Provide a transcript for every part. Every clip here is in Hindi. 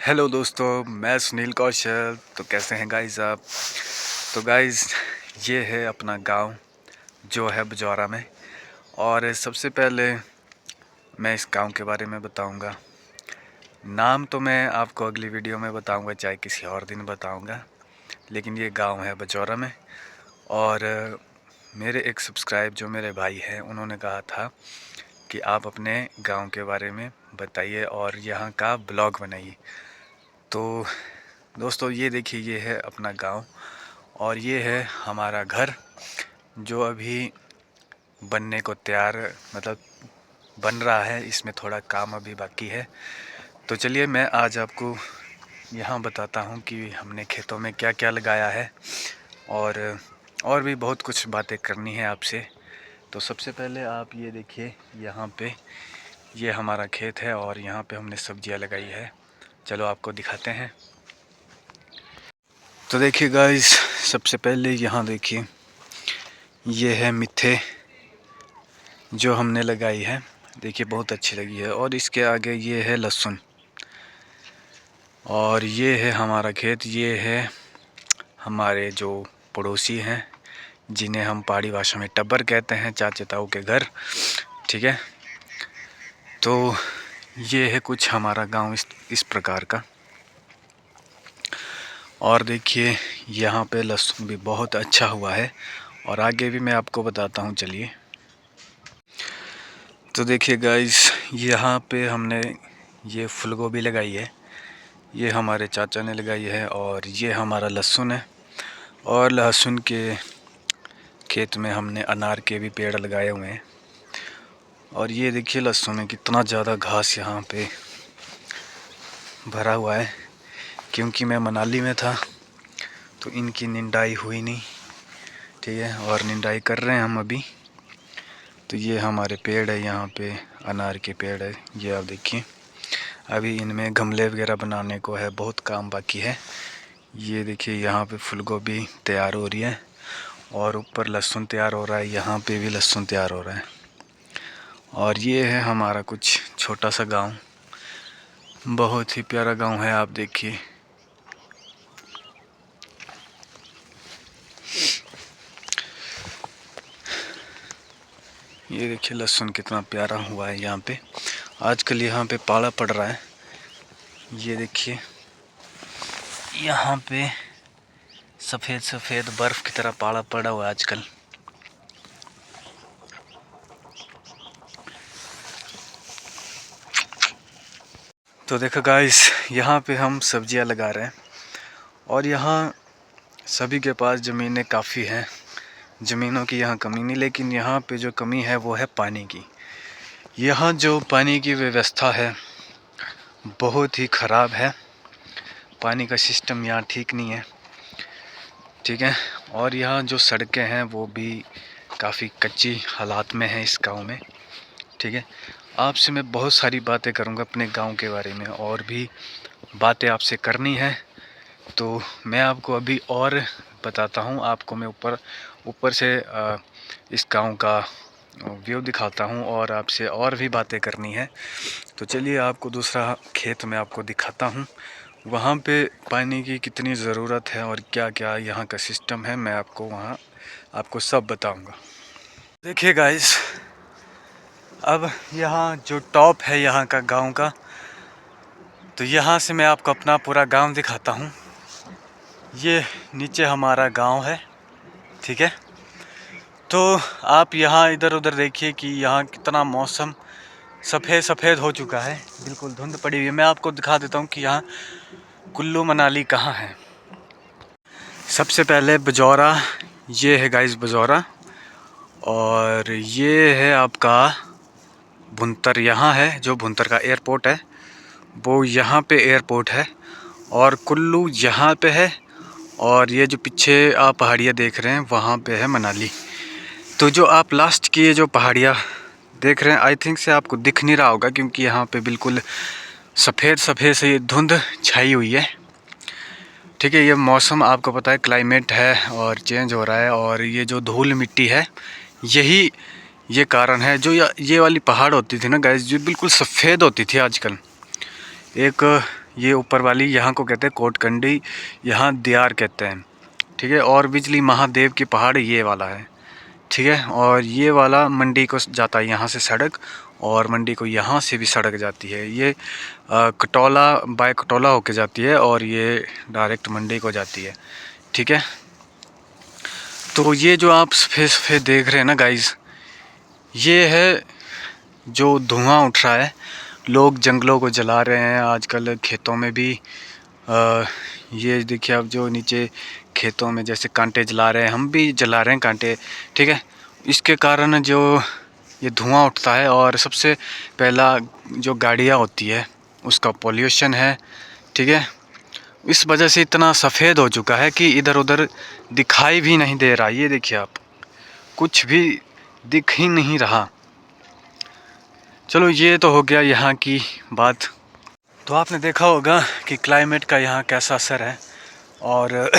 हेलो दोस्तों, मैं सुनील कौशल। तो कैसे हैं गाइस आप? तो गाइस, ये है अपना गांव जो है बजौरा में। और सबसे पहले मैं इस गांव के बारे में बताऊंगा। नाम तो मैं आपको अगली वीडियो में बताऊंगा, चाहे किसी और दिन बताऊंगा। लेकिन ये गांव है बजौरा में। और मेरे एक सब्सक्राइब जो मेरे भाई हैं, उन्होंने कहा था कि आप अपने गांव के बारे में बताइए और यहाँ का ब्लॉग बनाइए। तो दोस्तों, ये देखिए, ये है अपना गांव और ये है हमारा घर जो अभी बनने को तैयार, मतलब बन रहा है। इसमें थोड़ा काम अभी बाकी है। तो चलिए मैं आज आपको यहाँ बताता हूँ कि हमने खेतों में क्या क्या लगाया है और भी बहुत कुछ बातें करनी है आपसे। तो सबसे पहले आप ये देखिए, यहाँ पे ये हमारा खेत है और यहाँ पे हमने सब्जियाँ लगाई है। चलो आपको दिखाते हैं। तो देखिए गाइस, सबसे पहले यहाँ देखिए, ये है मिर्ची जो हमने लगाई है। देखिए बहुत अच्छी लगी है। और इसके आगे ये है लहसुन। और ये है हमारा खेत। ये है हमारे जो पड़ोसी हैं, जिन्हें हम पहाड़ी भाषा में टब्बर कहते हैं, चाचा ताऊ के घर। ठीक है। तो ये है कुछ हमारा गांव इस प्रकार का। और देखिए यहाँ पे लहसुन भी बहुत अच्छा हुआ है और आगे भी मैं आपको बताता हूँ। चलिए। तो देखिए गाइस, यहाँ पे हमने ये फूल गोभी लगाई है। ये हमारे चाचा ने लगाई है। और ये हमारा लहसुन है। और लहसुन के खेत में हमने अनार के भी पेड़ लगाए हुए हैं। और ये देखिए लहसुन में कितना ज़्यादा घास यहाँ पे भरा हुआ है। क्योंकि मैं मनाली में था तो इनकी निंदाई हुई नहीं। ठीक है। और निंदाई कर रहे हैं हम अभी। तो ये हमारे पेड़ है, यहाँ पे अनार के पेड़ है। ये आप देखिए, अभी इनमें गमले वगैरह बनाने को है, बहुत काम बाकी है। ये देखिए यहाँ पे फूल गोभी तैयार हो रही है और ऊपर लहसुन तैयार हो रहा है। यहाँ पे भी लहसुन तैयार हो रहा है। और ये है हमारा कुछ छोटा सा गांव। बहुत ही प्यारा गांव है। आप देखिए, ये देखिए लहसुन कितना प्यारा हुआ है यहाँ पे। आजकल यहाँ पे पाला पड़ रहा है। ये देखिए यहाँ पे सफ़ेद सफ़ेद बर्फ़ की तरह पाला पड़ा हुआ है आजकल। तो देखो गाइस, यहाँ पे हम सब्जियाँ लगा रहे हैं और यहाँ सभी के पास ज़मीनें काफ़ी हैं। ज़मीनों की यहाँ कमी नहीं, लेकिन यहाँ पे जो कमी है वो है पानी की। यहाँ जो पानी की व्यवस्था है बहुत ही ख़राब है। पानी का सिस्टम यहाँ ठीक नहीं है। ठीक है। और यहाँ जो सड़कें हैं वो भी काफ़ी कच्ची हालात में हैं इस गांव में। ठीक है। आपसे मैं बहुत सारी बातें करूँगा अपने गांव के बारे में, और भी बातें आपसे करनी है। तो मैं आपको अभी और बताता हूँ। आपको मैं ऊपर से इस गांव का व्यू दिखाता हूँ और आपसे और भी बातें करनी है। तो चलिए आपको दूसरा खेत में आपको दिखाता हूँ। वहाँ पे पानी की कितनी ज़रूरत है और क्या क्या यहाँ का सिस्टम है, मैं आपको सब बताऊँगा। देखिए गाइस, अब यहाँ जो टॉप है यहाँ का गांव का, तो यहाँ से मैं आपको अपना पूरा गांव दिखाता हूँ। ये नीचे हमारा गांव है। ठीक है। तो आप यहाँ इधर उधर देखिए कि यहाँ कितना मौसम सफ़ेद सफ़ेद हो चुका है, बिल्कुल धुंध पड़ी हुई है। मैं आपको दिखा देता हूँ कि यहाँ कुल्लू मनाली कहाँ है। सबसे पहले बजौरा, ये है गाइस बजौरा। और ये है आपका भुंतर। यहाँ है जो भुंतर का एयरपोर्ट है, वो यहाँ पे एयरपोर्ट है। और कुल्लू यहाँ पे है। और ये जो पीछे आप पहाड़ियाँ देख रहे हैं वहाँ पे है मनाली। तो जो आप लास्ट की ये जो पहाड़ियाँ देख रहे हैं, आई थिंक से आपको दिख नहीं रहा होगा, क्योंकि यहाँ पे बिल्कुल सफ़ेद सफ़ेद से धुंध छाई हुई है। ठीक है। ये मौसम आपको पता है, क्लाइमेट है और चेंज हो रहा है। और ये जो धूल मिट्टी है, यही ये कारण है। जो ये वाली पहाड़ होती थी ना गाइस, जो बिल्कुल सफ़ेद होती थी, आजकल एक ये ऊपर वाली यहाँ को कहते हैं कोटकंडी, यहाँ दियार कहते हैं, ठीक है। और बिजली महादेव की पहाड़ ये वाला है, ठीक है। और ये वाला मंडी को जाता है यहाँ से सड़क, और मंडी को यहाँ से भी सड़क जाती है। ये कटौला बाय कटौला होके जाती है और ये डायरेक्ट मंडी को जाती है, ठीक है। तो ये जो आप सफ़ेद सफ़ेद देख रहे हैं ना गाइस, ये है जो धुआं उठ रहा है। लोग जंगलों को जला रहे हैं आजकल, खेतों में भी ये देखिए आप, जो नीचे खेतों में जैसे कांटे जला रहे हैं, हम भी जला रहे हैं कांटे, ठीक है। इसके कारण जो ये धुआं उठता है, और सबसे पहला जो गाड़ियाँ होती है उसका पोल्यूशन है, ठीक है। इस वजह से इतना सफ़ेद हो चुका है कि इधर उधर दिखाई भी नहीं दे रहा। ये देखिए आप, कुछ भी दिख ही नहीं रहा। चलो ये तो हो गया यहाँ की बात। तो आपने देखा होगा कि क्लाइमेट का यहाँ कैसा असर है। और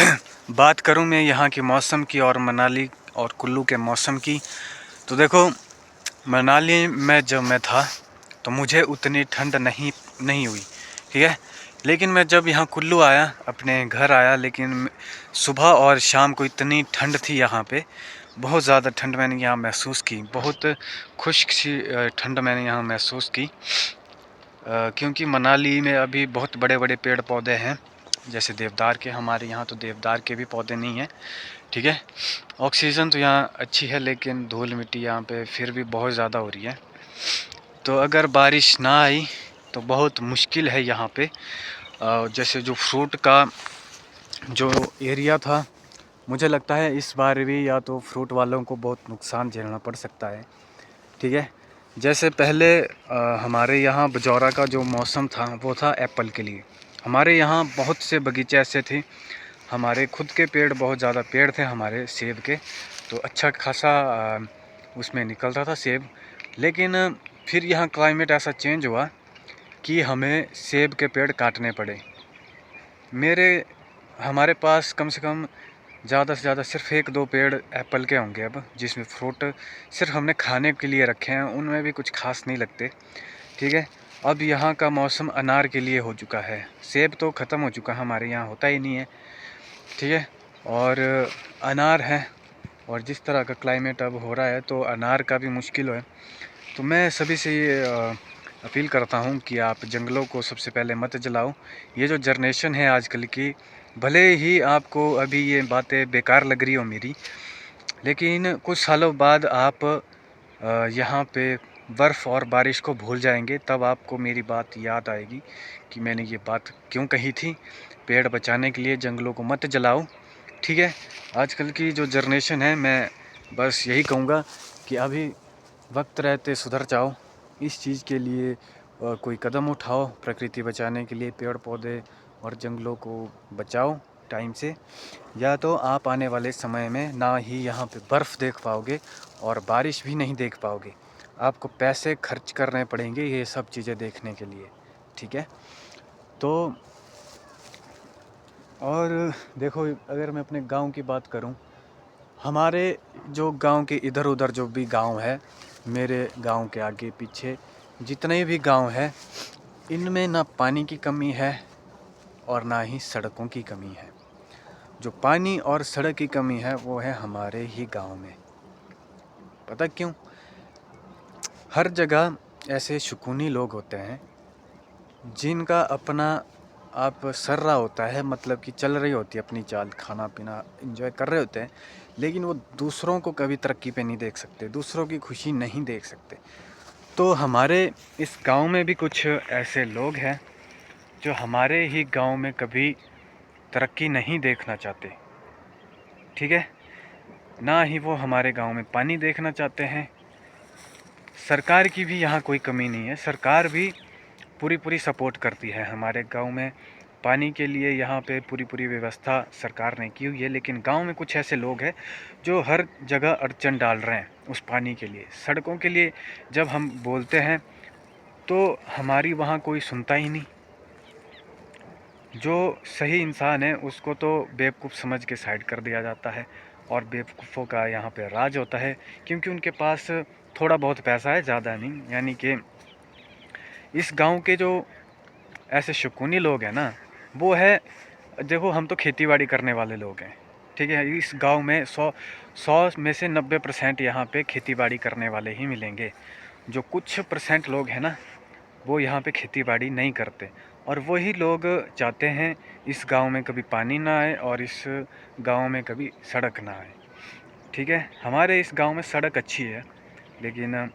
बात करूँ मैं यहाँ के मौसम की और मनाली और कुल्लू के मौसम की, तो देखो मनाली में जब मैं था तो मुझे उतनी ठंड नहीं हुई, ठीक है। लेकिन मैं जब यहाँ कुल्लू आया, अपने घर आया, लेकिन सुबह और शाम को इतनी ठंड थी यहाँ पे, बहुत ज़्यादा ठंड मैंने यहाँ महसूस की। बहुत खुश्क सी ठंड मैंने यहाँ महसूस की, क्योंकि मनाली में अभी बहुत बड़े बड़े पेड़ पौधे हैं, जैसे देवदार के। हमारे यहाँ तो देवदार के भी पौधे नहीं हैं, ठीक है। ऑक्सीजन तो यहाँ अच्छी है, लेकिन धूल मिट्टी यहाँ पे फिर भी बहुत ज़्यादा हो रही है। तो अगर बारिश ना आई तो बहुत मुश्किल है यहाँ पे। जैसे जो फ्रूट का जो एरिया था, मुझे लगता है इस बार भी या तो फ्रूट वालों को बहुत नुकसान झेलना पड़ सकता है, ठीक है। जैसे पहले हमारे यहाँ बजौरा का जो मौसम था वो था एप्पल के लिए। हमारे यहाँ बहुत से बगीचे ऐसे थे, हमारे खुद के पेड़, बहुत ज़्यादा पेड़ थे हमारे सेब के, तो अच्छा खासा उसमें निकलता था सेब। लेकिन फिर यहाँ क्लाइमेट ऐसा चेंज हुआ कि हमें सेब के पेड़ काटने पड़े। हमारे पास कम से कम ज़्यादा से ज़्यादा सिर्फ 1-2 पेड़ एप्पल के होंगे अब, जिसमें फ्रूट सिर्फ हमने खाने के लिए रखे हैं, उनमें भी कुछ खास नहीं लगते, ठीक है। अब यहाँ का मौसम अनार के लिए हो चुका है। सेब तो ख़त्म हो चुका है, हमारे यहाँ होता ही नहीं है, ठीक है। और अनार है, और जिस तरह का क्लाइमेट अब हो रहा है तो अनार का भी मुश्किल है। तो मैं सभी से ये अपील करता हूँ कि आप जंगलों को सबसे पहले मत जलाओ। ये जो जनरेशन है आजकल की, भले ही आपको अभी ये बातें बेकार लग रही हो मेरी, लेकिन कुछ सालों बाद आप यहाँ पे बर्फ़ और बारिश को भूल जाएंगे, तब आपको मेरी बात याद आएगी कि मैंने ये बात क्यों कही थी। पेड़ बचाने के लिए जंगलों को मत जलाओ, ठीक है। आजकल की जो जनरेशन है, मैं बस यही कहूँगा कि अभी वक्त रहते सुधर जाओ। इस चीज़ के लिए कोई कदम उठाओ, प्रकृति बचाने के लिए पेड़ पौधे और जंगलों को बचाओ टाइम से, या तो आप आने वाले समय में ना ही यहाँ पे बर्फ़ देख पाओगे और बारिश भी नहीं देख पाओगे। आपको पैसे खर्च करने पड़ेंगे ये सब चीज़ें देखने के लिए, ठीक है। तो और देखो, अगर मैं अपने गांव की बात करूं, हमारे जो गांव के इधर उधर जो भी गांव है, मेरे गांव के आगे पीछे जितने भी गांव है, इनमें ना पानी की कमी है और ना ही सड़कों की कमी है। जो पानी और सड़क की कमी है वो है हमारे ही गांव में। पता क्यों? हर जगह ऐसे शकुनी लोग होते हैं जिनका अपना आप सर रहा होता है, मतलब कि चल रही होती है अपनी चाल, खाना पीना एंजॉय कर रहे होते हैं, लेकिन वो दूसरों को कभी तरक्की पे नहीं देख सकते, दूसरों की खुशी नहीं देख सकते। तो हमारे इस गांव में भी कुछ ऐसे लोग हैं जो हमारे ही गांव में कभी तरक्की नहीं देखना चाहते, ठीक है। ना ही वो हमारे गांव में पानी देखना चाहते हैं। सरकार की भी यहाँ कोई कमी नहीं है, सरकार भी पूरी सपोर्ट करती है हमारे गांव में। पानी के लिए यहाँ पे पूरी व्यवस्था सरकार ने की हुई है, लेकिन गांव में कुछ ऐसे लोग हैं जो हर जगह अड़चन डाल रहे हैं उस पानी के लिए, सड़कों के लिए। जब हम बोलते हैं तो हमारी वहाँ कोई सुनता ही नहीं। जो सही इंसान है उसको तो बेवकूफ़ समझ के साइड कर दिया जाता है, और बेवकूफ़ों का यहाँ पे राज होता है, क्योंकि उनके पास थोड़ा बहुत पैसा है, ज़्यादा नहीं। यानी कि इस गांव के जो ऐसे शकुनी लोग हैं ना, वो है, देखो हम तो खेतीबाड़ी करने वाले लोग हैं, ठीक है। इस गांव में 100 में से 90% यहाँ पे खेतीबाड़ी करने वाले ही मिलेंगे। जो कुछ परसेंट लोग हैं ना, वो यहाँ पे खेतीबाड़ी नहीं करते, और वही लोग चाहते हैं इस गांव में कभी पानी ना आए और इस गांव में कभी सड़क ना आए, ठीक है। हमारे इस गांव में सड़क अच्छी है, लेकिन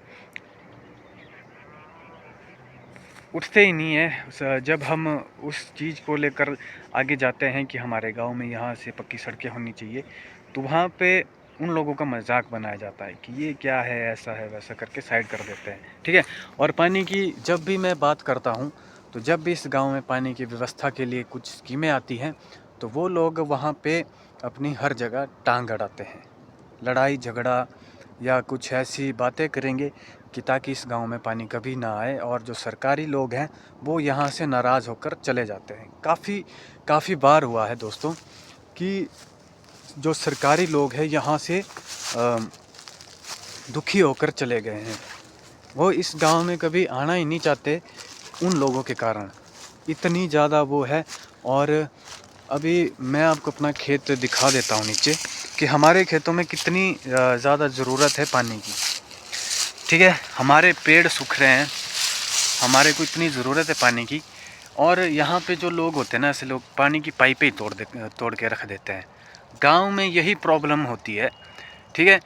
उठते ही नहीं है। जब हम उस चीज़ को लेकर आगे जाते हैं कि हमारे गांव में यहाँ से पक्की सड़कें होनी चाहिए, तो वहाँ पे उन लोगों का मजाक बनाया जाता है कि ये क्या है, ऐसा है वैसा करके साइड कर देते हैं, ठीक है। और पानी की जब भी मैं बात करता हूँ, तो जब भी इस गांव में पानी की व्यवस्था के लिए कुछ स्कीमें आती हैं, तो वो लोग वहाँ पे अपनी हर जगह टांग अड़ाते हैं, लड़ाई झगड़ा या कुछ ऐसी बातें करेंगे कि ताकि इस गांव में पानी कभी ना आए, और जो सरकारी लोग हैं वो यहाँ से नाराज़ होकर चले जाते हैं। काफ़ी बार हुआ है दोस्तों कि जो सरकारी लोग हैं यहाँ से दुखी होकर चले गए हैं। वो इस गांव में कभी आना ही नहीं चाहते उन लोगों के कारण, इतनी ज़्यादा वो है। और अभी मैं आपको अपना खेत दिखा देता हूँ नीचे, कि हमारे खेतों में कितनी ज़्यादा ज़रूरत है पानी की, ठीक है। हमारे पेड़ सूख रहे हैं, हमारे को इतनी ज़रूरत है पानी की, और यहाँ पे जो लोग होते हैं ना, ऐसे लोग पानी की पाइपें ही तोड़ के रख देते हैं। गांव में यही प्रॉब्लम होती है, ठीक है।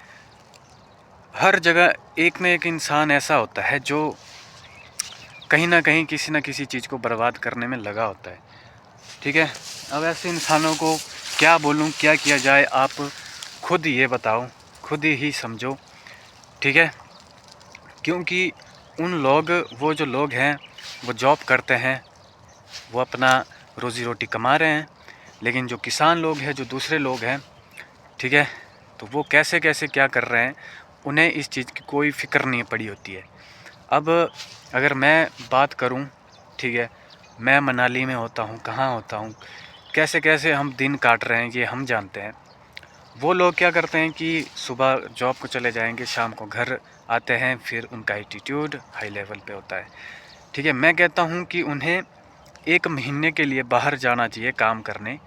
हर जगह एक न एक इंसान ऐसा होता है जो कहीं ना कहीं किसी न किसी चीज़ को बर्बाद करने में लगा होता है, ठीक है। अब ऐसे इंसानों को क्या बोलूं, क्या किया जाए, आप खुद ये बताओ, खुद ही समझो, ठीक है। क्योंकि वो जो लोग हैं वो जॉब करते हैं, वो अपना रोज़ी रोटी कमा रहे हैं, लेकिन जो किसान लोग हैं, जो दूसरे लोग हैं, ठीक है, तो वो कैसे कैसे क्या कर रहे हैं, उन्हें इस चीज़ की कोई फ़िक्र नहीं पड़ी होती है। अब अगर मैं बात करूं, ठीक है, मैं मनाली में होता हूं, कहाँ होता हूं, कैसे कैसे हम दिन काट रहे हैं ये हम जानते हैं। वो लोग क्या करते हैं कि सुबह जॉब को चले जाएंगे, शाम को घर आते हैं, फिर उनका एटीट्यूड हाई लेवल पे होता है, ठीक है। मैं कहता हूं कि उन्हें 1 महीने के लिए बाहर जाना चाहिए काम करने,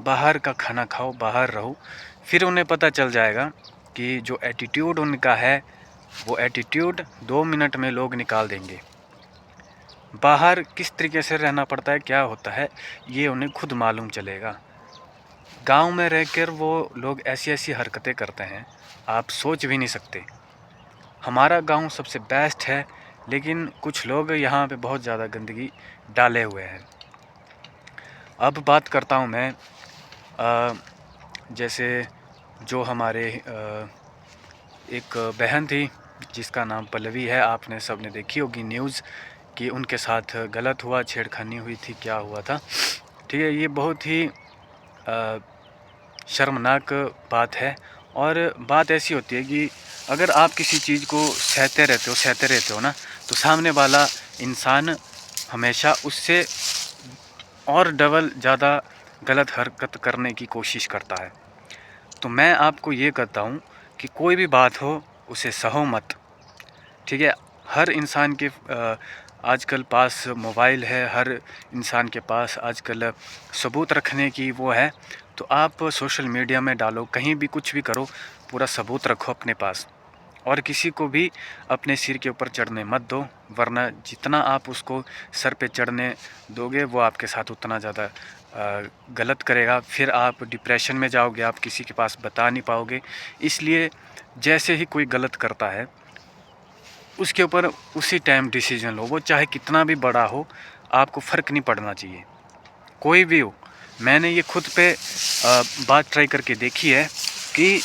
बाहर का खाना खाओ, बाहर रहो, फिर उन्हें पता चल जाएगा कि जो एटीट्यूड उनका है, वो एटीट्यूड 2 मिनट में लोग निकाल देंगे। बाहर किस तरीके से रहना पड़ता है, क्या होता है, ये उन्हें खुद मालूम चलेगा। गांव में रहकर वो लोग ऐसी ऐसी हरकतें करते हैं, आप सोच भी नहीं सकते। हमारा गांव सबसे बेस्ट है, लेकिन कुछ लोग यहाँ पे बहुत ज़्यादा गंदगी डाले हुए हैं। अब बात करता हूँ मैं, जैसे जो हमारे एक बहन थी जिसका नाम पल्लवी है, आपने सबने देखी होगी न्यूज़ कि उनके साथ गलत हुआ, छेड़खानी हुई थी, क्या हुआ था, ठीक है। ये बहुत ही शर्मनाक बात है। और बात ऐसी होती है कि अगर आप किसी चीज़ को सहते रहते हो ना, तो सामने वाला इंसान हमेशा उससे और डबल ज़्यादा गलत हरकत करने की कोशिश करता है। तो मैं आपको ये कहता हूँ कि कोई भी बात हो उसे सहो मत, ठीक है। हर इंसान के आजकल पास मोबाइल है, हर इंसान के पास आजकल सबूत रखने की वो है, तो आप सोशल मीडिया में डालो, कहीं भी कुछ भी करो, पूरा सबूत रखो अपने पास, और किसी को भी अपने सिर के ऊपर चढ़ने मत दो, वरना जितना आप उसको सर पे चढ़ने दोगे वो आपके साथ उतना ज़्यादा गलत करेगा, फिर आप डिप्रेशन में जाओगे, आप किसी के पास बता नहीं पाओगे। इसलिए जैसे ही कोई गलत करता है उसके ऊपर उसी टाइम डिसीजन लो, वो चाहे कितना भी बड़ा हो, आपको फ़र्क नहीं पड़ना चाहिए, कोई भी हो। मैंने ये खुद पे बात ट्राई करके देखी है कि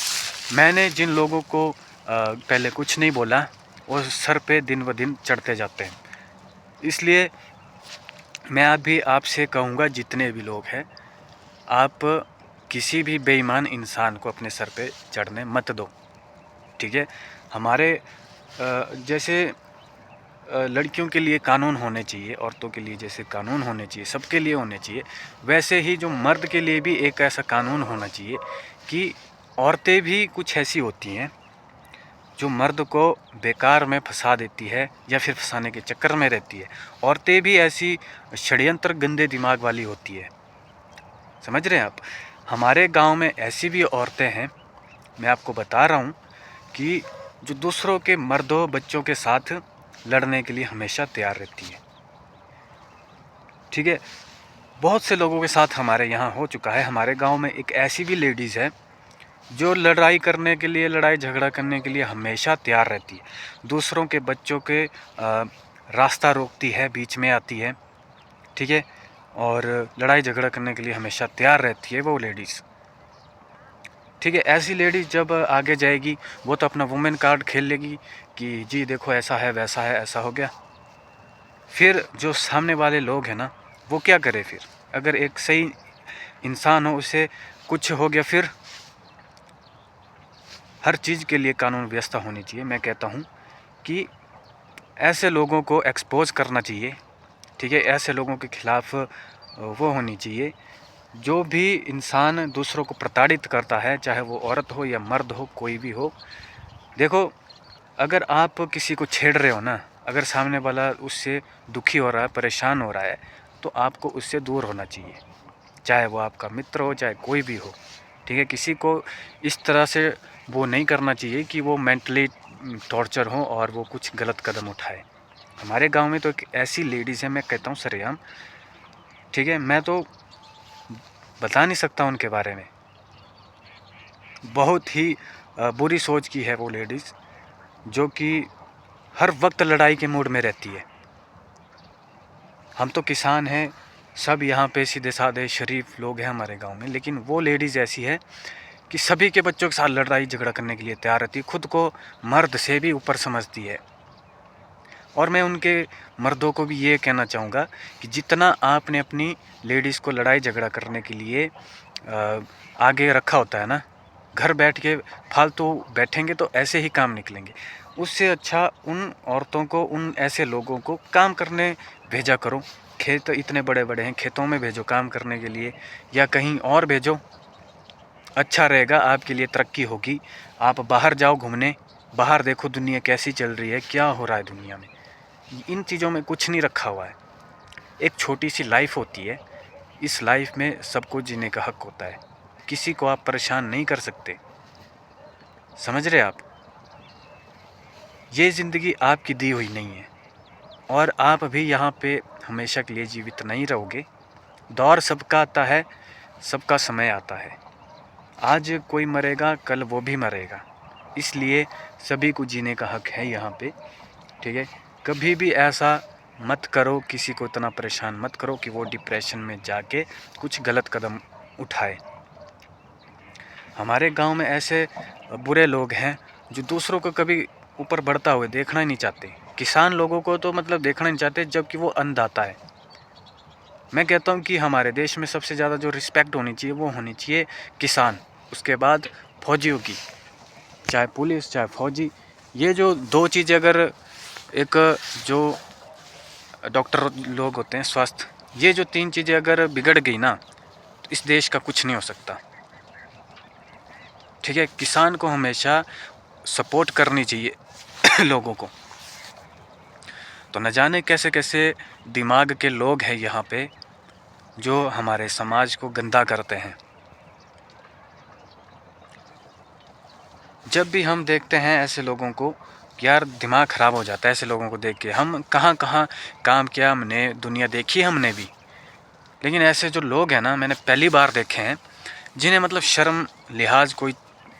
मैंने जिन लोगों को पहले कुछ नहीं बोला, वो सर पे दिन ब दिन चढ़ते जाते हैं। इसलिए मैं अभी आपसे कहूँगा, जितने भी लोग हैं, आप किसी भी बेईमान इंसान को अपने सर पे चढ़ने मत दो, ठीक है। हमारे जैसे लड़कियों के लिए कानून होने चाहिए, औरतों के लिए जैसे कानून होने चाहिए, सबके लिए होने चाहिए, वैसे ही जो मर्द के लिए भी एक ऐसा कानून होना चाहिए कि औरतें भी कुछ ऐसी होती हैं जो मर्द को बेकार में फंसा देती है या फिर फंसाने के चक्कर में रहती है। औरतें भी ऐसी षड्यंत्र गंदे दिमाग वाली होती है, समझ रहे हैं आप। हमारे गांव में ऐसी भी औरतें हैं, मैं आपको बता रहा हूं, कि जो दूसरों के मर्दों बच्चों के साथ लड़ने के लिए हमेशा तैयार रहती है। ठीक है, बहुत से लोगों के साथ हमारे यहाँ हो चुका है। हमारे गांव में एक ऐसी भी लेडीज़ है जो लड़ाई करने के लिए, लड़ाई झगड़ा करने के लिए हमेशा तैयार रहती है। दूसरों के बच्चों के रास्ता रोकती है, बीच में आती है, ठीक है, और लड़ाई झगड़ा करने के लिए हमेशा तैयार रहती है वो लेडीज़। ठीक है, ऐसी लेडीज़ जब आगे जाएगी वो तो अपना वुमेन कार्ड खेल लेगी कि जी देखो ऐसा है, वैसा है, ऐसा हो गया। फिर जो सामने वाले लोग हैं ना, वो क्या करे फिर? अगर एक सही इंसान हो, उसे कुछ हो गया, फिर हर चीज़ के लिए कानून व्यवस्था होनी चाहिए। मैं कहता हूँ कि ऐसे लोगों को एक्सपोज करना चाहिए। ठीक है, ऐसे लोगों के खिलाफ वो होनी चाहिए। जो भी इंसान दूसरों को प्रताड़ित करता है, चाहे वो औरत हो या मर्द हो, कोई भी हो, देखो अगर आप किसी को छेड़ रहे हो ना, अगर सामने वाला उससे दुखी हो रहा है, परेशान हो रहा है, तो आपको उससे दूर होना चाहिए, चाहे वो आपका मित्र हो, चाहे कोई भी हो। ठीक है, किसी को इस तरह से वो नहीं करना चाहिए कि वो मेंटली टॉर्चर हो और वो कुछ गलत कदम उठाए। हमारे गांव में तो एक ऐसी लेडीज़ है, मैं कहता हूँ सरेआम, ठीक है, मैं तो बता नहीं सकता उनके बारे में। बहुत ही बुरी सोच की है वो लेडीज़, जो कि हर वक्त लड़ाई के मूड में रहती है। हम तो किसान हैं, सब यहाँ पे सीधे साधे शरीफ लोग हैं हमारे गांव में, लेकिन वो लेडीज़ ऐसी है कि सभी के बच्चों के साथ लड़ाई झगड़ा करने के लिए तैयार रहती है, खुद को मर्द से भी ऊपर समझती है। और मैं उनके मर्दों को भी ये कहना चाहूँगा कि जितना आपने अपनी लेडीज़ को लड़ाई झगड़ा करने के लिए आगे रखा होता है ना, घर बैठ के फालतू बैठेंगे तो ऐसे ही काम निकलेंगे। उससे अच्छा उन औरतों को, उन ऐसे लोगों को काम करने भेजा करो। खेत इतने बड़े बड़े हैं, खेतों में भेजो काम करने के लिए, या कहीं और भेजो, अच्छा रहेगा, आपके लिए तरक्की होगी। आप बाहर जाओ घूमने, बाहर देखो दुनिया कैसी चल रही है, क्या हो रहा है दुनिया में। इन चीज़ों में कुछ नहीं रखा हुआ है। एक छोटी सी लाइफ होती है, इस लाइफ में सबको जीने का हक होता है, किसी को आप परेशान नहीं कर सकते, समझ रहे आप। ये ज़िंदगी आपकी दी हुई नहीं है, और आप भी यहाँ पे हमेशा के लिए जीवित नहीं रहोगे। दौर सबका आता है, सबका समय आता है। आज कोई मरेगा, कल वो भी मरेगा, इसलिए सभी को जीने का हक है यहाँ पे। ठीक है, कभी भी ऐसा मत करो, किसी को इतना परेशान मत करो कि वो डिप्रेशन में जाके कुछ गलत कदम उठाए। हमारे गांव में ऐसे बुरे लोग हैं जो दूसरों को कभी ऊपर बढ़ता हुए देखना ही नहीं चाहते। किसान लोगों को तो मतलब देखना नहीं चाहते, जबकि वो अन्नदाता है। मैं कहता हूँ कि हमारे देश में सबसे ज़्यादा जो रिस्पेक्ट होनी चाहिए वो होनी चाहिए किसान, उसके बाद फौजियों की, चाहे पुलिस चाहे फौजी। ये जो दो चीज़ें, अगर एक जो डॉक्टर लोग होते हैं स्वास्थ्य, ये जो तीन चीज़ें अगर बिगड़ गई ना, तो इस देश का कुछ नहीं हो सकता। ठीक है, किसान को हमेशा सपोर्ट करनी चाहिए लोगों को। तो न जाने कैसे कैसे दिमाग के लोग हैं यहाँ पे जो हमारे समाज को गंदा करते हैं। जब भी हम देखते हैं ऐसे लोगों को, यार दिमाग ख़राब हो जाता है ऐसे लोगों को देख के। हम कहाँ कहाँ काम किया हमने, दुनिया देखी हमने भी, लेकिन ऐसे जो लोग हैं ना, मैंने पहली बार देखे हैं जिन्हें मतलब शर्म लिहाज कोई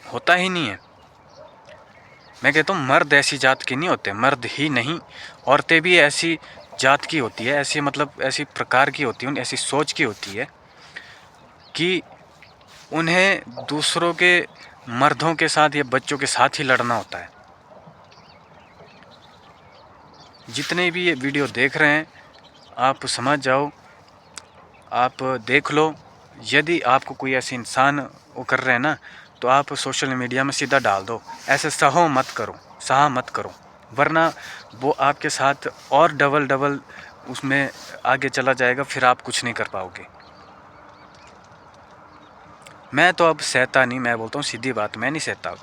होता ही नहीं है। मैं कहता हूँ मर्द ऐसी जात के नहीं होते, मर्द ही नहीं, औरतें भी ऐसी जात की होती है, ऐसी मतलब ऐसी प्रकार की होती है, ऐसी सोच की होती है कि उन्हें दूसरों के मर्दों के साथ या बच्चों के साथ ही लड़ना होता है। जितने भी ये वीडियो देख रहे हैं, आप समझ जाओ, आप देख लो। यदि आपको कोई ऐसे इंसान वो कर रहे हैं ना, तो आप सोशल मीडिया में सीधा डाल दो, ऐसे सहा मत करो, वरना वो आपके साथ और डबल उसमें आगे चला जाएगा, फिर आप कुछ नहीं कर पाओगे। मैं तो अब सहता नहीं, मैं बोलता हूँ सीधी बात, मैं नहीं सहता।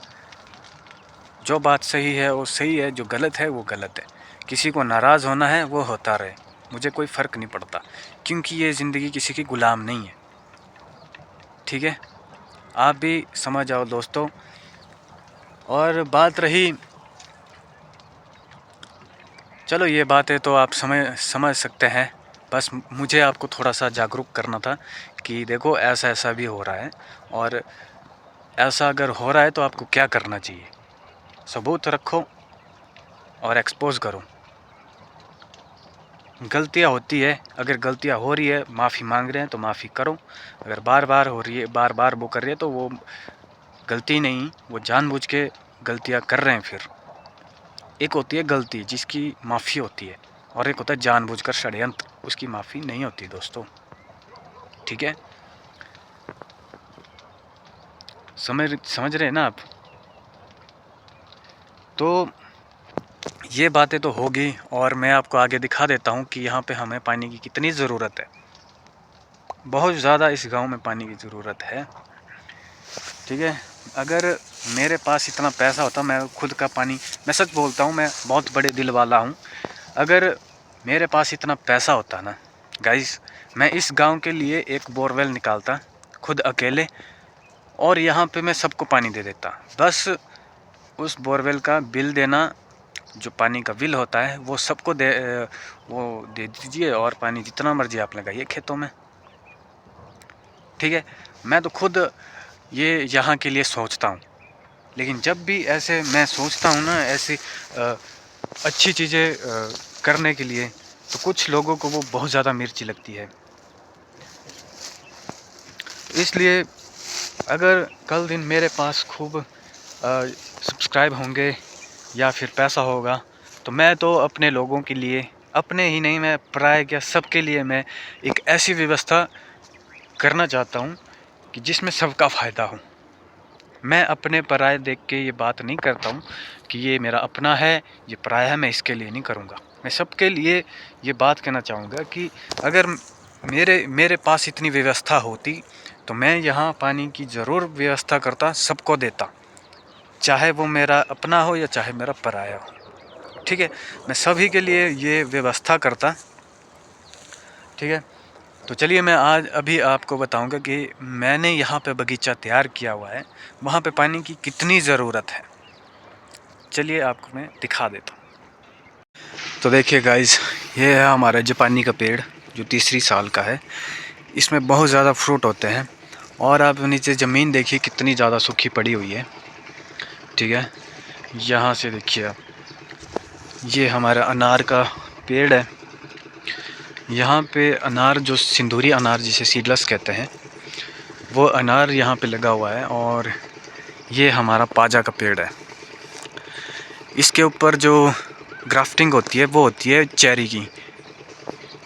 जो बात सही है वो सही है, जो गलत है वो गलत है। किसी को नाराज़ होना है वो होता रहे, मुझे कोई फ़र्क नहीं पड़ता, क्योंकि ये ज़िंदगी किसी की गुलाम नहीं है। ठीक है, आप भी समझ जाओ दोस्तों। और बात रही, चलो ये बातें तो आप समझ सकते हैं, बस मुझे आपको थोड़ा सा जागरूक करना था कि देखो ऐसा ऐसा भी हो रहा है, और ऐसा अगर हो रहा है तो आपको क्या करना चाहिए, सबूत रखो और एक्सपोज करो। गलतियां होती है, अगर गलतियां हो रही है, माफ़ी मांग रहे हैं तो माफ़ी करो। अगर बार बार हो रही है, बार बार वो कर रही है, तो वो गलती नहीं, वो जानबूझ के गलतियां कर रहे हैं। फिर एक होती है गलती जिसकी माफ़ी होती है, और एक होता है जानबूझकर षड्यंत्र, उसकी माफ़ी नहीं होती दोस्तों। ठीक है, समझ रहे हैं ना आप? तो ये बातें तो होगी, और मैं आपको आगे दिखा देता हूँ कि यहाँ पे हमें पानी की कितनी ज़रूरत है। बहुत ज़्यादा इस गांव में पानी की ज़रूरत है। ठीक है, अगर मेरे पास इतना पैसा होता, मैं खुद का पानी, मैं सच बोलता हूँ, मैं बहुत बड़े दिल वाला हूँ। अगर मेरे पास इतना पैसा होता ना गाइस, मैं इस गांव के लिए एक बोरवेल निकालता खुद अकेले, और यहाँ पे मैं सबको पानी दे देता। बस उस बोरवेल का बिल देना, जो पानी का बिल होता है वो सबको वो दे दीजिए, और पानी जितना मर्जी आप लगाइए खेतों में। ठीक है, मैं तो खुद ये यहाँ के लिए सोचता हूँ, लेकिन जब भी ऐसे मैं सोचता हूँ ना, ऐसी अच्छी चीज़ें करने के लिए, तो कुछ लोगों को वो बहुत ज़्यादा मिर्ची लगती है। इसलिए अगर कल दिन मेरे पास खूब सब्सक्राइब होंगे या फिर पैसा होगा, तो मैं तो अपने लोगों के लिए, अपने ही नहीं, मैं पराये क्या सबके लिए मैं एक ऐसी व्यवस्था करना चाहता हूँ कि जिसमें सबका फ़ायदा हो। मैं अपने पराये देख के ये बात नहीं करता हूँ कि ये मेरा अपना है, ये पराया है, मैं इसके लिए नहीं करूँगा। मैं सबके लिए ये बात कहना चाहूँगा कि अगर मेरे पास इतनी व्यवस्था होती, तो मैं यहाँ पानी की ज़रूर व्यवस्था करता, सबको देता, चाहे वो मेरा अपना हो या चाहे मेरा पराया हो। ठीक है, मैं सभी के लिए ये व्यवस्था करता। ठीक है, तो चलिए मैं आज अभी आपको बताऊंगा कि मैंने यहाँ पे बगीचा तैयार किया हुआ है, वहाँ पे पानी की कितनी ज़रूरत है। चलिए आपको मैं दिखा देता हूँ। तो देखिए गाइस, ये है हमारा जापानी का पेड़, जो तीसरी साल का है। इसमें बहुत ज़्यादा फ्रूट होते हैं, और आप नीचे ज़मीन देखिए कितनी ज़्यादा सूखी पड़ी हुई है। ठीक है, यहाँ से देखिए आप, ये हमारा अनार का पेड़ है। यहाँ पे अनार, जो सिंदूरी अनार जिसे सीडलेस कहते हैं, वो अनार यहाँ पे लगा हुआ है। और ये हमारा पाजा का पेड़ है। इसके ऊपर जो ग्राफ्टिंग होती है वो होती है चेरी की।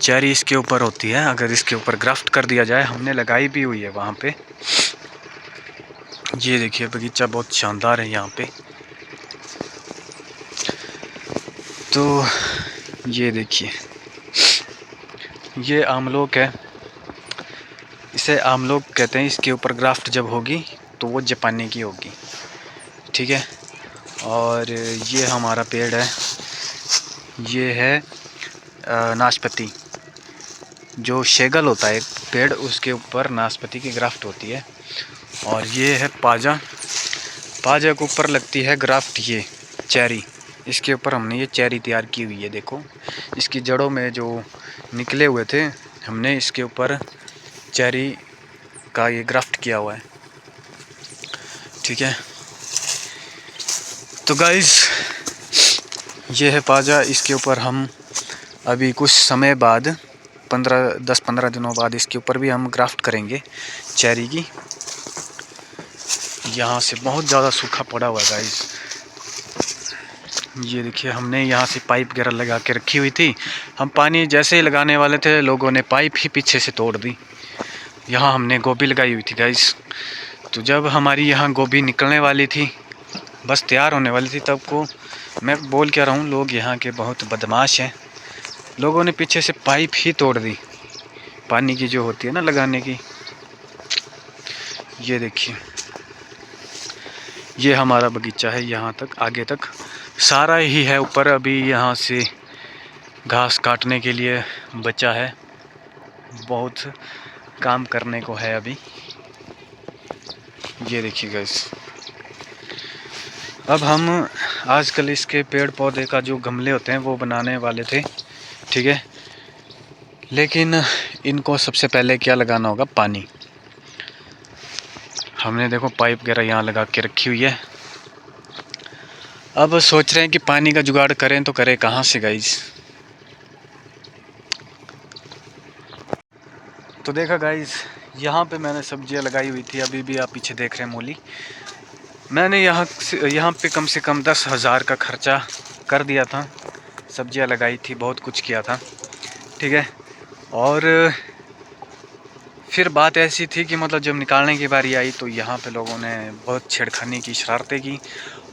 चेरी इसके ऊपर होती है, अगर इसके ऊपर ग्राफ्ट कर दिया जाए, हमने लगाई भी हुई है वहाँ पे। ये देखिए बगीचा बहुत शानदार है यहाँ पे। तो ये देखिए, ये आमलोक है, इसे आमलोक कहते हैं। इसके ऊपर ग्राफ्ट जब होगी तो वो जापानी की होगी। ठीक है, और ये हमारा पेड़ है, ये है नाशपाती। जो शेगल होता है एक पेड़, उसके ऊपर नाशपाती की ग्राफ्ट होती है। और ये है पाजा, पाजा के ऊपर लगती है ग्राफ्ट, ये चेरी। इसके ऊपर हमने ये चेरी तैयार की हुई है। देखो, इसकी जड़ों में जो निकले हुए थे, हमने इसके ऊपर चेरी का ये ग्राफ्ट किया हुआ है। ठीक है, तो गाइस ये है पाजा। इसके ऊपर हम अभी कुछ समय बाद 10-15 दिनों बाद इसके ऊपर भी हम ग्राफ्ट करेंगे चेरी की। यहाँ से बहुत ज़्यादा सूखा पड़ा हुआ है गाइस। ये देखिए, हमने यहाँ से पाइप वगैरह लगा के रखी हुई थी। हम पानी जैसे ही लगाने वाले थे, लोगों ने पाइप ही पीछे से तोड़ दी। यहाँ हमने गोभी लगाई हुई थी गाइस। तो जब हमारी यहाँ गोभी निकलने वाली थी, बस तैयार होने वाली थी, तब को मैं बोल क्या रहा हूँ, लोग यहाँ के बहुत बदमाश हैं। लोगों ने पीछे से पाइप ही तोड़ दी, पानी की जो होती है ना लगाने की। ये देखिए, ये हमारा बगीचा है, यहाँ तक आगे तक सारा ही है। ऊपर अभी यहाँ से घास काटने के लिए बचा है, बहुत काम करने को है अभी। ये देखिए गाइस, अब हम आजकल इसके पेड़ पौधे का जो गमले होते हैं वो बनाने वाले थे, ठीक है। लेकिन इनको सबसे पहले क्या लगाना होगा, पानी। हमने देखो पाइप वगैरह यहाँ लगा के रखी हुई है। अब सोच रहे हैं कि पानी का जुगाड़ करें तो करें कहाँ से गाइस। तो देखा गाइस, यहाँ पे मैंने सब्जियाँ लगाई हुई थी, अभी भी आप पीछे देख रहे हैं मूली। मैंने यहाँ पे कम से कम 10,000 का खर्चा कर दिया था, सब्जियाँ लगाई थी, बहुत कुछ किया था, ठीक है। और फिर बात ऐसी थी कि मतलब जब निकालने की बारी आई तो यहाँ पे लोगों ने बहुत छेड़खानी की, शरारतें की,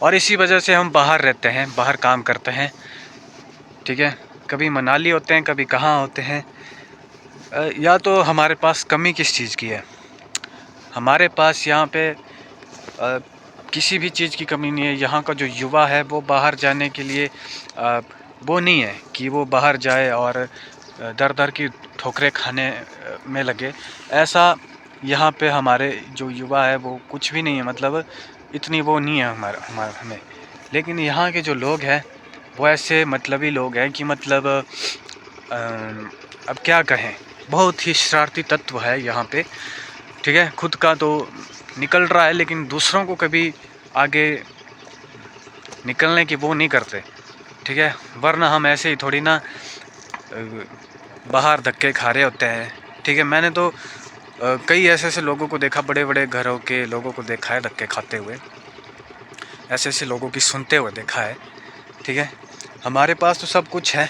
और इसी वजह से हम बाहर रहते हैं, बाहर काम करते हैं, ठीक है। कभी मनाली होते हैं, कभी कहाँ होते हैं। या तो हमारे पास कमी किस चीज़ की है, हमारे पास यहाँ पे किसी भी चीज़ की कमी नहीं है। यहाँ का जो युवा है वो बाहर जाने के लिए वो नहीं है कि वो बाहर जाए और दर दर की ठोकरें खाने में लगे। ऐसा यहाँ पे हमारे जो युवा है वो कुछ भी नहीं है, मतलब इतनी वो नहीं है हमें। लेकिन यहाँ के जो लोग हैं वो ऐसे मतलबी लोग हैं कि मतलब अब क्या कहें, बहुत ही शरारती तत्व है यहाँ पे, ठीक है। खुद का तो निकल रहा है लेकिन दूसरों को कभी आगे निकलने की वो नहीं करते, ठीक है। वरना हम ऐसे ही थोड़ी ना बाहर धक्के खा रहे होते हैं, ठीक है। मैंने तो कई ऐसे ऐसे लोगों को देखा, बड़े बड़े घरों के लोगों को देखा है धक्के खाते हुए, ऐसे ऐसे लोगों की सुनते हुए देखा है, ठीक है। हमारे पास तो सब कुछ है,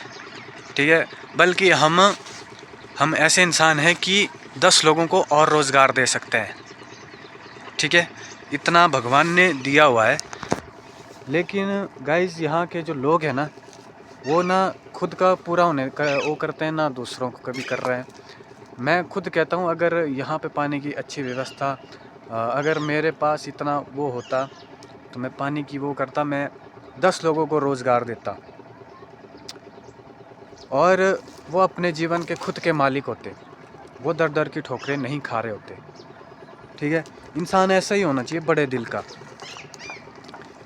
ठीक है, बल्कि हम ऐसे इंसान हैं कि 10 लोगों को और रोज़गार दे सकते हैं, ठीक है। इतना भगवान ने दिया हुआ है। लेकिन गाइस यहाँ के जो लोग हैं ना, वो ना खुद का पूरा होने का वो करते हैं, ना दूसरों को कभी कर रहे हैं। मैं खुद कहता हूँ अगर यहाँ पे पानी की अच्छी व्यवस्था, अगर मेरे पास इतना वो होता तो मैं पानी की वो करता, मैं 10 लोगों को रोज़गार देता और वो अपने जीवन के खुद के मालिक होते, वो दर दर की ठोकरें नहीं खा रहे होते, ठीक है। इंसान ऐसा ही होना चाहिए, बड़े दिल का।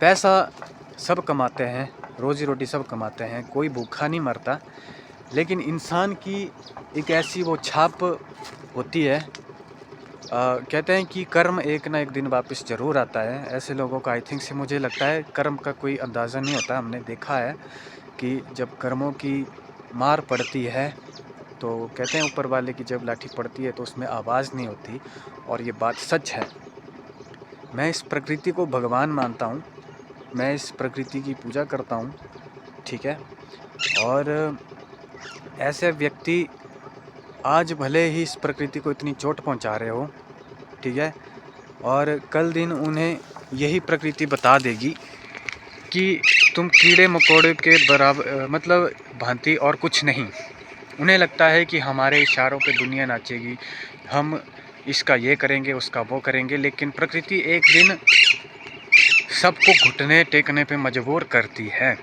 पैसा सब कमाते हैं, रोज़ी रोटी सब कमाते हैं, कोई भूखा नहीं मरता, लेकिन इंसान की एक ऐसी वो छाप होती है। कहते हैं कि कर्म एक ना एक दिन वापस ज़रूर आता है। ऐसे लोगों का आई थिंक से मुझे लगता है कर्म का कोई अंदाज़ा नहीं होता। हमने देखा है कि जब कर्मों की मार पड़ती है तो कहते हैं ऊपर वाले की जब लाठी पड़ती है तो उसमें आवाज़ नहीं होती, और ये बात सच है। मैं इस प्रकृति को भगवान मानता हूँ, मैं इस प्रकृति की पूजा करता हूँ, ठीक है। और ऐसे व्यक्ति आज भले ही इस प्रकृति को इतनी चोट पहुँचा रहे हो, ठीक है, और कल दिन उन्हें यही प्रकृति बता देगी कि तुम कीड़े मकोड़े के बराबर, मतलब भांति और कुछ नहीं। उन्हें लगता है कि हमारे इशारों पे दुनिया नाचेगी, हम इसका ये करेंगे उसका वो करेंगे, लेकिन प्रकृति एक दिन सबको घुटने टेकने पे मजबूर करती है,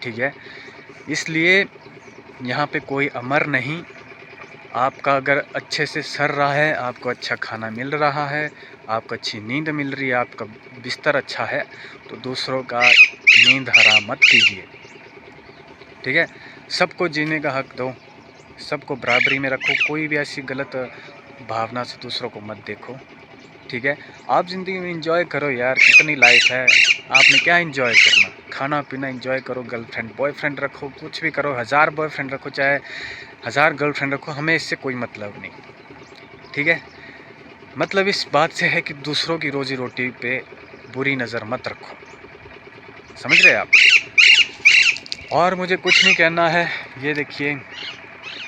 ठीक है। इसलिए यहाँ पे कोई अमर नहीं। आपका अगर अच्छे से सर रहा है, आपको अच्छा खाना मिल रहा है, आपको अच्छी नींद मिल रही है, आपका बिस्तर अच्छा है, तो दूसरों का नींद हराम मत कीजिए, ठीक है। सबको जीने का हक दो, सबको बराबरी में रखो, कोई भी ऐसी गलत भावना से दूसरों को मत देखो, ठीक है। आप ज़िंदगी में एंजॉय करो यार, कितनी लाइफ है, आपने क्या एंजॉय करना, खाना पीना एंजॉय करो, गर्लफ्रेंड बॉयफ्रेंड रखो, कुछ भी करो, 1000 बॉयफ्रेंड रखो, चाहे 1000 गर्लफ्रेंड रखो, हमें इससे कोई मतलब नहीं, ठीक है। मतलब इस बात से है कि दूसरों की रोजी रोटी पे बुरी नज़र मत रखो, समझ रहे आप। और मुझे कुछ नहीं कहना है। ये देखिए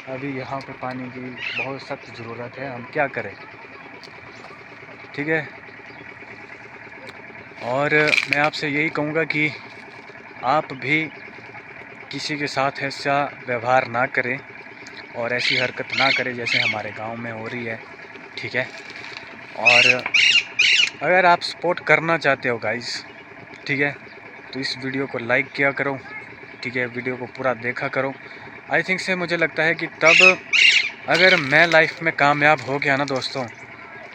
अभी यहाँ पे पानी की बहुत सख्त ज़रूरत है, हम क्या करें, ठीक है। और मैं आपसे यही कहूँगा कि आप भी किसी के साथ ऐसा व्यवहार ना करें और ऐसी हरकत ना करें जैसे हमारे गांव में हो रही है, ठीक है। और अगर आप सपोर्ट करना चाहते हो गाइस, ठीक है, तो इस वीडियो को लाइक किया करो, ठीक है, वीडियो को पूरा देखा करो। आई थिंक से मुझे लगता है कि तब अगर मैं लाइफ में कामयाब हो गया ना दोस्तों,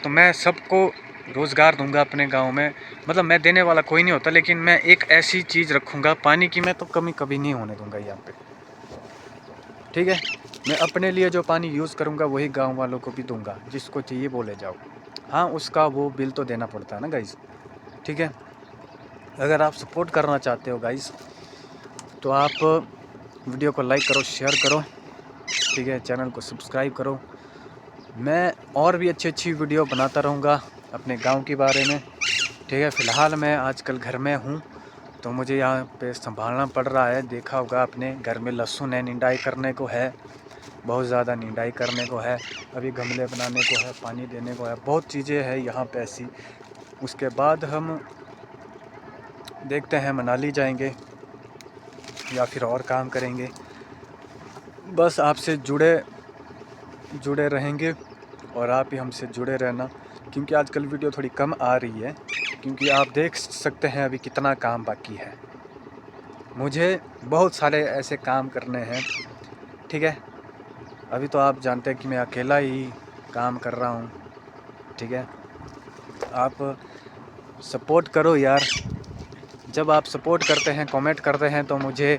तो मैं सबको रोज़गार दूंगा अपने गांव में। मतलब मैं देने वाला कोई नहीं होता, लेकिन मैं एक ऐसी चीज़ रखूंगा, पानी की मैं तो कमी कभी नहीं होने दूंगा यहाँ पे, ठीक है। मैं अपने लिए जो पानी यूज़ करूंगा वही गांव वालों को भी दूंगा, जिसको चाहिए वो ले जाओ। हाँ, उसका वो बिल तो देना पड़ता है ना गाइस, ठीक है। अगर आप सपोर्ट करना चाहते हो गाइस, तो आप वीडियो को लाइक करो, शेयर करो, ठीक है, चैनल को सब्सक्राइब करो। मैं और भी अच्छी वीडियो बनाता रहूँगा अपने गांव के बारे में, ठीक है। फ़िलहाल मैं आजकल घर में हूँ, तो मुझे यहाँ पे संभालना पड़ रहा है। देखा होगा अपने घर में लहसुन है, निंदाई करने को है, बहुत ज़्यादा निंदाई करने को है, अभी गमले बनाने को है, पानी देने को है, बहुत चीज़ें हैं यहाँ पे ऐसी। उसके बाद हम देखते हैं मनाली जाएंगे या फिर और काम करेंगे। बस आपसे जुड़े रहेंगे और आप भी हमसे जुड़े रहना, क्योंकि आजकल वीडियो थोड़ी कम आ रही है, क्योंकि आप देख सकते हैं अभी कितना काम बाकी है। मुझे बहुत सारे ऐसे काम करने हैं, ठीक है। अभी तो आप जानते हैं कि मैं अकेला ही काम कर रहा हूँ, ठीक है। आप सपोर्ट करो यार। जब आप सपोर्ट करते हैं, कमेंट करते हैं, तो मुझे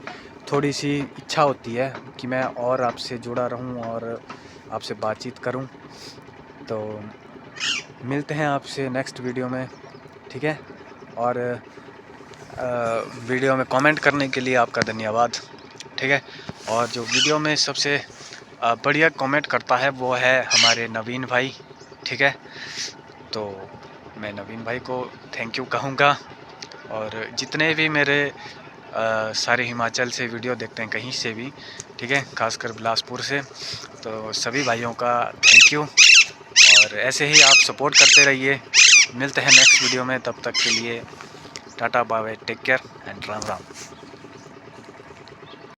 थोड़ी सी इच्छा होती है कि मैं और आपसे जुड़ा रहूं और आपसे बातचीत करूं। तो मिलते हैं आपसे नेक्स्ट वीडियो में, ठीक है। और वीडियो में कमेंट करने के लिए आपका धन्यवाद, ठीक है। और जो वीडियो में सबसे बढ़िया कमेंट करता है वो है हमारे नवीन भाई, ठीक है। तो मैं नवीन भाई को थैंक यू कहूँगा। और जितने भी मेरे सारे हिमाचल से वीडियो देखते हैं, कहीं से भी, ठीक है, खासकर बिलासपुर से, तो सभी भाइयों का थैंक यू। और ऐसे ही आप सपोर्ट करते रहिए। मिलते हैं नेक्स्ट वीडियो में, तब तक के लिए ta-ta bye bye, take care and Ram Ram.